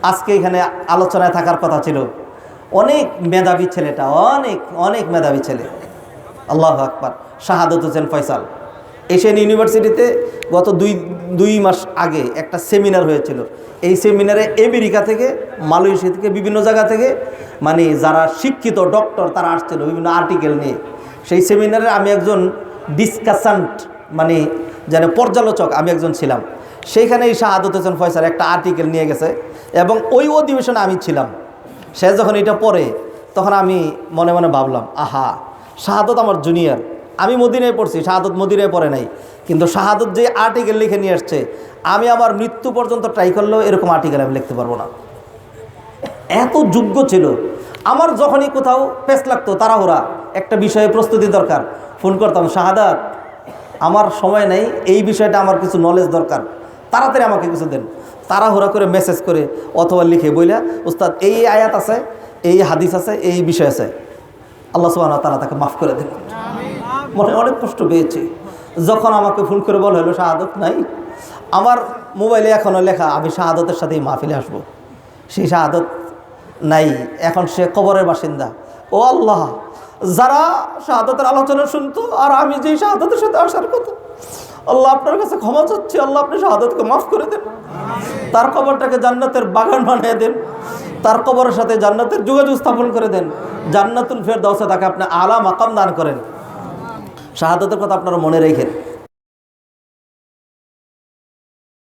আজকে এখানে আলোচনায় থাকার কথা ছিল। অনেক মেধাবী ছেলেটা, অনেক অনেক মেধাবী ছেলে। আল্লাহু আকবার। শাহাদত হোসেন ফয়সাল এশিয়ান ইউনিভার্সিটিতে গত দুই মাস আগে একটা সেমিনার হয়েছিল। এই সেমিনারে আমেরিকা থেকে, মালয়েশিয়া থেকে, বিভিন্ন জায়গা থেকে মানে যারা শিক্ষিত ডক্টর তারা আসছিল বিভিন্ন আর্টিকেল নিয়ে। সেই সেমিনারে আমি একজন ডিসকাসান্ট মানে যেন পর্যালোচক আমি একজন ছিলাম। সেইখানে এই শাহাদত হোসেন ফয়সাল একটা আর্টিকেল নিয়ে গেছে এবং ওই অধিবেশনে আমি ছিলাম। সে যখন এটা পড়ে তখন আমি মনে মনে ভাবলাম, আহা, শাহাদত আমার জুনিয়র, আমি মদিনায় পড়ছি, শাহাদত মদিনায় পড়ে নাই, কিন্তু শাহাদত যে আর্টিকেল লিখে নিয়ে আসছে আমি আমার মৃত্যু পর্যন্ত ট্রাই করলেও এরকম আর্টিকেল আমি লিখতে পারবো না। এত যোগ্য ছিল। আমার যখনই কোথাও পেস লাগতো, তাড়াহুড়া একটা বিষয়ে প্রস্তুতি দরকার, ফোন করতাম, শাহাদাত আমার সময় নেই, এই বিষয়টা আমার কিছু নলেজ দরকার, তাড়াতাড়ি আমাকে কিছু দেন। তাড়াহুড়া করে মেসেজ করে অথবা লিখে বইলা, উস্তাদ এই আয়াত আছে, এই হাদিস আছে, এই বিষয় আছে। আল্লাহ সুবহানাহু ওয়া তাআলা তাকে মাফ করে দেন। মনে অনেক কষ্ট পেয়েছি যখন আমাকে ফোন করে বলা হলো শাহাদত নাই। আমার মোবাইলে এখনও লেখা আমি শাহাদতের সাথে এই মাহফিলে আসবো। সেই শাহাদত নাই, এখন সে কবরের বাসিন্দা। ও আল্লাহ, যারা শাহাদতের আলোচনা শুনতো আর আমি যেই শাহাদতের সাথে আসার কথা, আল্লাহ আপনার কাছে ক্ষমা চাচ্ছি, আল্লাহ আপনি শাহাদতকে মাফ করে দেন, তার কবরটাকে জান্নাতের বাগান বানিয়ে দেন, তার কবরের সাথে জান্নাতের যোগাযোগ স্থাপন করে দেন, জান্নাতুল ফেরদাউসে তাকে আপনি আলা মাকাম দান করেন। শাহাদতের কথা আপনারা মনে রেখেন।